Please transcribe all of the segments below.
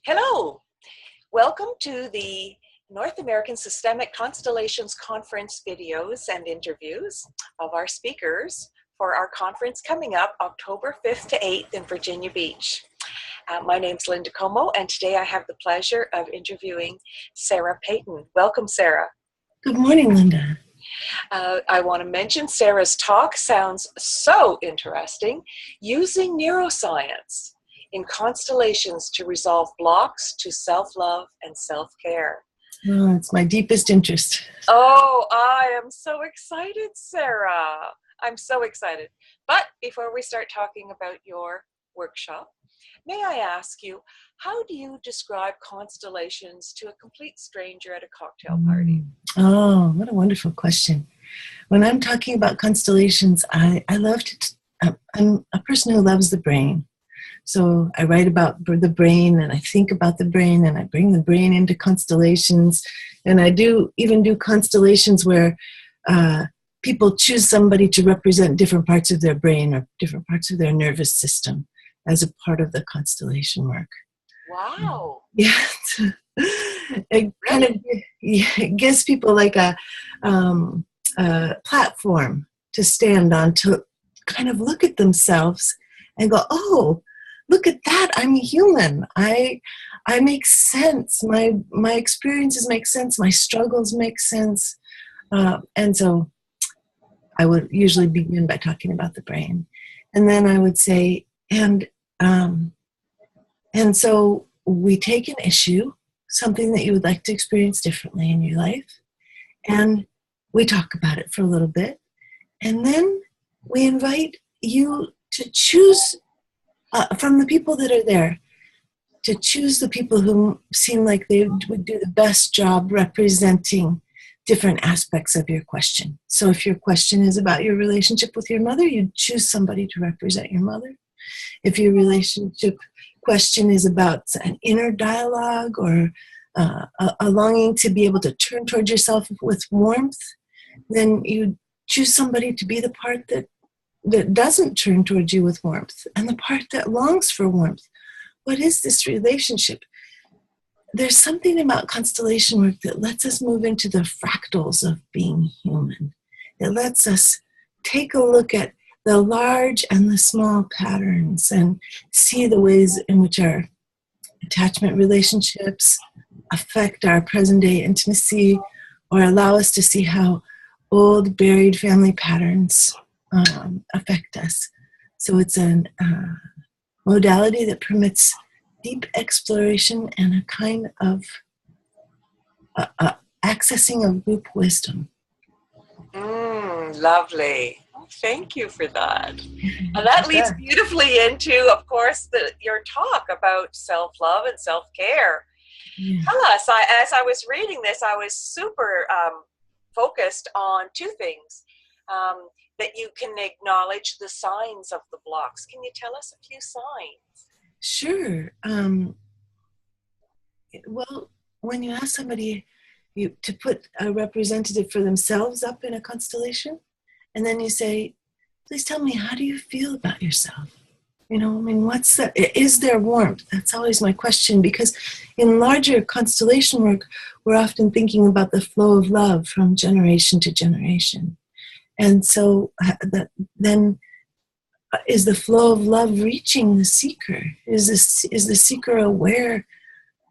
Hello, welcome to the North American Systemic Constellations Conference videos and interviews of our speakers for our conference coming up October 5th to 8th in Virginia Beach. My name's Linda Comeau, and today I have the pleasure of interviewing Sarah Peyton. Welcome, Sarah. Good morning, Linda. I want to mention Sarah's talk sounds so interesting, using neuroscience in constellations to resolve blocks to self-love and self-care. Oh, it's my deepest interest. Oh, I am so excited, Sarah. I'm so excited. But before we start talking about your workshop, may I ask you, how do you describe constellations to a complete stranger at a cocktail party? Oh, what a wonderful question. When I'm talking about constellations, I love to, I'm a person who loves the brain. So I write about the brain, and I think about the brain, and I bring the brain into constellations. And I even do constellations where people choose somebody to represent different parts of their brain or different parts of their nervous system as a part of the constellation work. Wow. Yeah. It kind of it gives people like a platform to stand on, to kind of look at themselves and go, oh, look at that, I'm human. I make sense. My experiences make sense. My struggles make sense. And so I would usually begin by talking about the brain. And then I would say, and so we take an issue, something that you would like to experience differently in your life, and we talk about it for a little bit. And then we invite you to choose from the people that are there, to choose the people who seem like they would do the best job representing different aspects of your question. So if your question is about your relationship with your mother, you choose somebody to represent your mother. If your relationship question is about an inner dialogue or a longing to be able to turn towards yourself with warmth, then you choose somebody to be the part that doesn't turn towards you with warmth, and the part that longs for warmth. What is this relationship? There's something about constellation work that lets us move into the fractals of being human. It lets us take a look at the large and the small patterns and see the ways in which our attachment relationships affect our present day intimacy, or allow us to see how old buried family patterns affect us. So it's a modality that permits deep exploration and a kind of accessing of group wisdom. Lovely. Thank you for that. And that leads beautifully into, of course, your talk about self-love and self-care. Yeah. Tell us, as I was reading this, I was super focused on two things. That you can acknowledge the signs of the blocks. Can you tell us a few signs? Sure. Well, when you ask somebody to put a representative for themselves up in a constellation, and then you say, please tell me, how do you feel about yourself? You know, I mean, is there warmth? That's always my question, because in larger constellation work, we're often thinking about the flow of love from generation to generation. And so then is the flow of love reaching the seeker? Is the seeker aware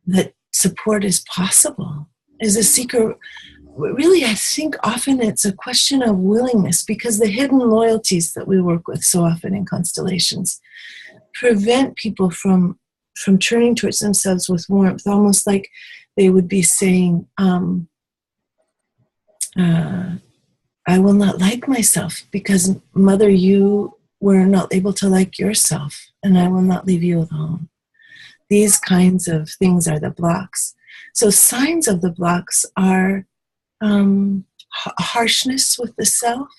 that support is possible? Is the seeker, really, I think often it's a question of willingness, because the hidden loyalties that we work with so often in constellations prevent people from turning towards themselves with warmth, almost like they would be saying, I will not like myself because, Mother, you were not able to like yourself, and I will not leave you alone. These kinds of things are the blocks. So signs of the blocks are harshness with the self,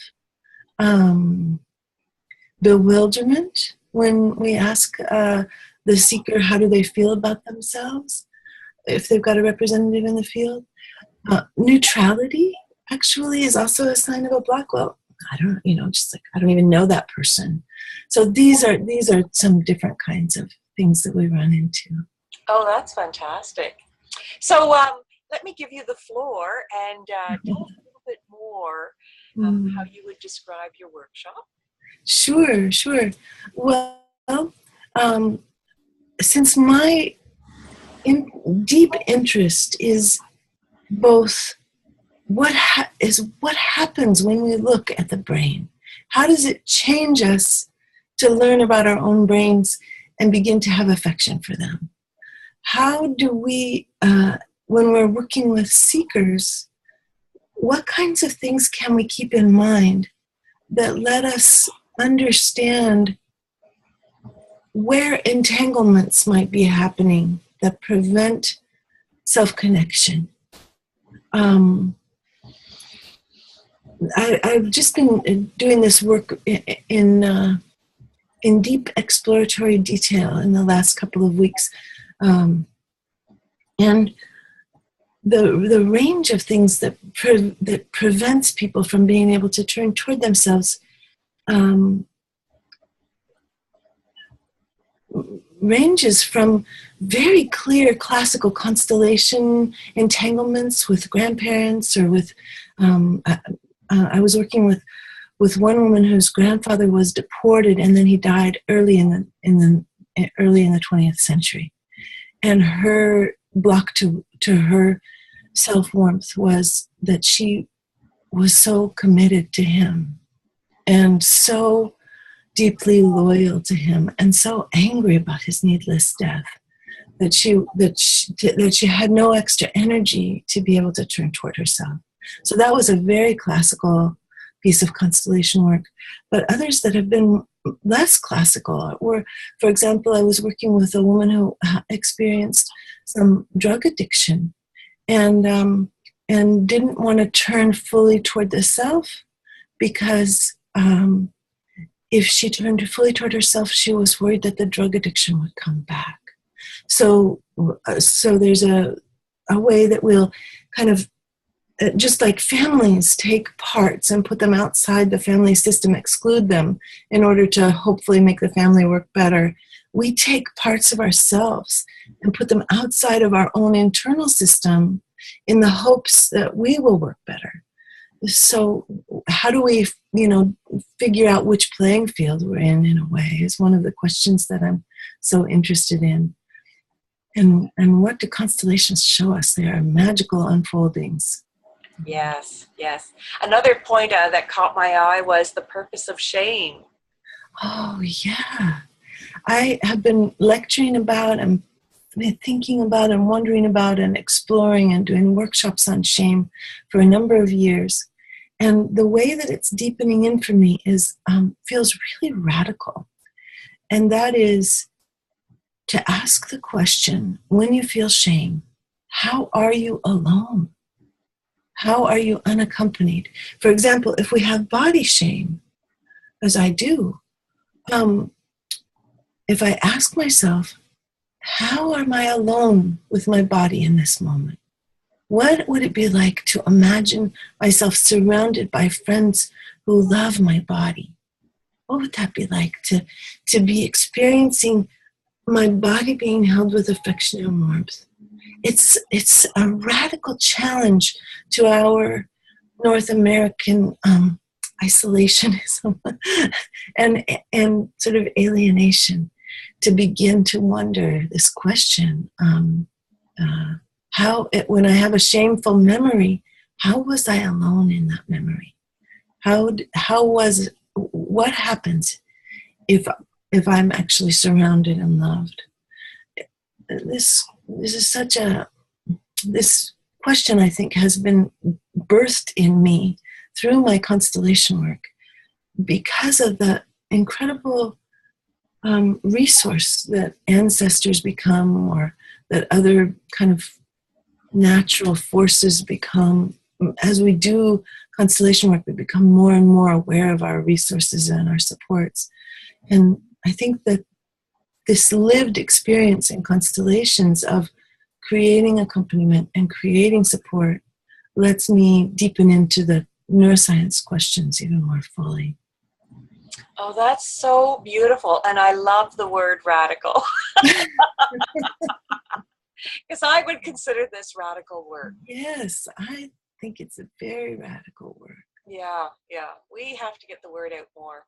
bewilderment when we ask the seeker how do they feel about themselves, if they've got a representative in the field. Neutrality actually is also a sign of a block. Well, I don't even know that person. So these are some different kinds of things that we run into. Oh, that's fantastic. So let me give you the floor and tell us a little bit more how you would describe your workshop. Sure, sure. Well, um, since my deep interest is both what happens when we look at the brain. How does it change us to learn about our own brains and begin to have affection for them? How do we, when we're working with seekers, what kinds of things can we keep in mind that let us understand where entanglements might be happening that prevent self-connection? I've just been doing this work in deep exploratory detail in the last couple of weeks, and the range of things that prevents people from being able to turn toward themselves ranges from very clear classical constellation entanglements with grandparents or with I was working with one woman whose grandfather was deported and then he died early in the 20th century, and her block to her self-warmth was that she was so committed to him and so deeply loyal to him and so angry about his needless death that she had no extra energy to be able to turn toward herself. So that was a very classical piece of constellation work. But others that have been less classical were, for example, I was working with a woman who experienced some drug addiction and didn't want to turn fully toward the self because if she turned fully toward herself, she was worried that the drug addiction would come back. So there's a way that we'll kind of, just like families take parts and put them outside the family system, exclude them in order to hopefully make the family work better, we take parts of ourselves and put them outside of our own internal system in the hopes that we will work better. So how do we, figure out which playing field we're in a way, is one of the questions that I'm so interested in. And what do constellations show us? They are magical unfoldings. Yes, yes. Another point that caught my eye was the purpose of shame. Oh, yeah. I have been lecturing about and thinking about and wondering about and exploring and doing workshops on shame for a number of years. And the way that it's deepening in for me is feels really radical. And that is to ask the question, when you feel shame, how are you alone? How are you unaccompanied? For example, if we have body shame, as I do, if I ask myself, how am I alone with my body in this moment? What would it be like to imagine myself surrounded by friends who love my body? What would that be like to be experiencing my body being held with affection and warmth? It's a radical challenge to our North American isolationism and sort of alienation to begin to wonder this question. When I have a shameful memory, how was I alone in that memory? What happens if I'm actually surrounded and loved? This question, I think, has been birthed in me through my constellation work because of the incredible resource that ancestors become, or that other kind of natural forces become. As we do constellation work, we become more and more aware of our resources and our supports. And I think that this lived experience in constellations of creating accompaniment and creating support lets me deepen into the neuroscience questions even more fully. Oh, that's so beautiful. And I love the word radical. Because I would consider this radical work. Yes, I think it's a very radical work. Yeah, yeah. We have to get the word out more.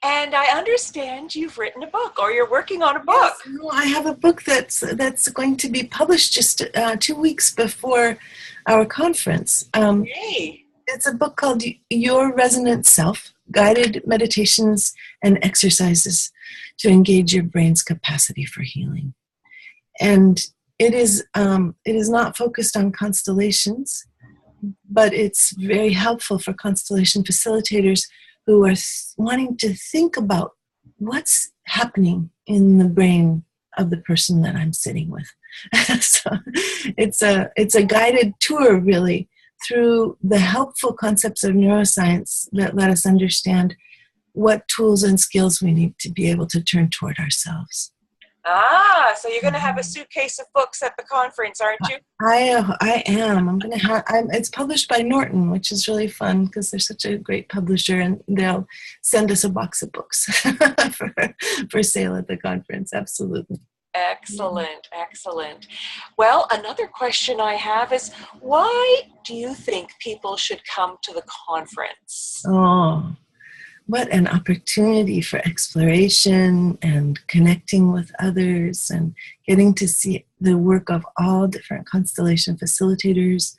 And I understand you've written a book, or you're working on a book. Yes, no, I have a book that's going to be published just 2 weeks before our conference. Yay. It's a book called Your Resonant Self, Guided Meditations and Exercises to Engage Your Brain's Capacity for Healing. And it is not focused on constellations, but it's very helpful for constellation facilitators who are wanting to think about what's happening in the brain of the person that I'm sitting with. So it's a guided tour, really, through the helpful concepts of neuroscience that let us understand what tools and skills we need to be able to turn toward ourselves. Ah, so you're going to have a suitcase of books at the conference, aren't you? I am. I'm going to have. It's published by Norton, which is really fun because they're such a great publisher, and they'll send us a box of books for sale at the conference. Absolutely. Excellent, excellent. Well, another question I have is, why do you think people should come to the conference? Oh, what an opportunity for exploration and connecting with others and getting to see the work of all different constellation facilitators.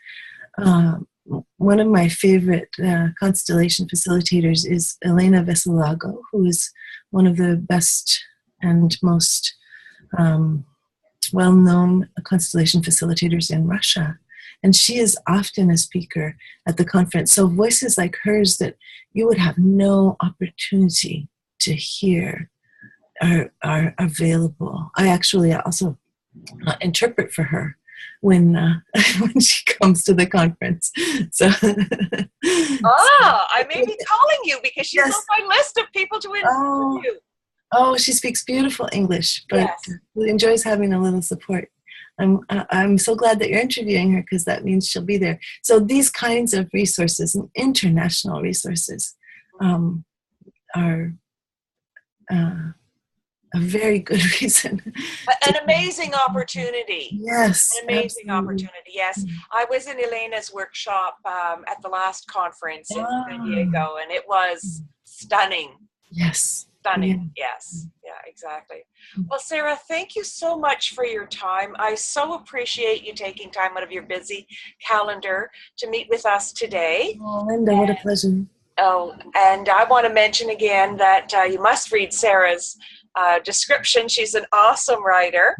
One of my favorite constellation facilitators is Elena Veselago, who is one of the best and most well-known constellation facilitators in Russia. And she is often a speaker at the conference. So voices like hers that you would have no opportunity to hear are available. I actually also interpret for her when when she comes to the conference. So I may be calling you because she's on my list of people to interview. Oh, she speaks beautiful English, but yes. enjoys having a little support. I'm so glad that you're interviewing her because that means she'll be there. So these kinds of resources and international resources are a very good reason. An amazing opportunity. Yes. An amazing opportunity, yes. I was in Elena's workshop at the last conference in San Diego, and it was stunning. Yes. Stunning, yes. Yeah, exactly. Well, Sarah, thank you so much for your time. I so appreciate you taking time out of your busy calendar to meet with us today. Oh, Linda, what a pleasure. Oh, and I want to mention again that you must read Sarah's description. She's an awesome writer,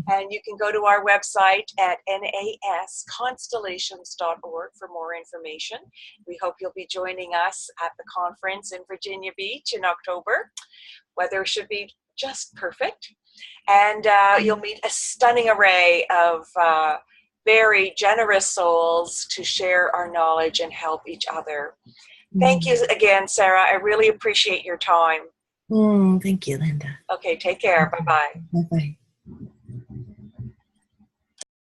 and you can go to our website at nasconstellations.org for more information. We hope you'll be joining us at the conference in Virginia Beach in October. Weather should be just perfect, and you'll meet a stunning array of very generous souls to share our knowledge and help each other. Thank you again, Sarah. I really appreciate your time. Thank you, Linda. Okay, take care. Bye-bye. Bye-bye.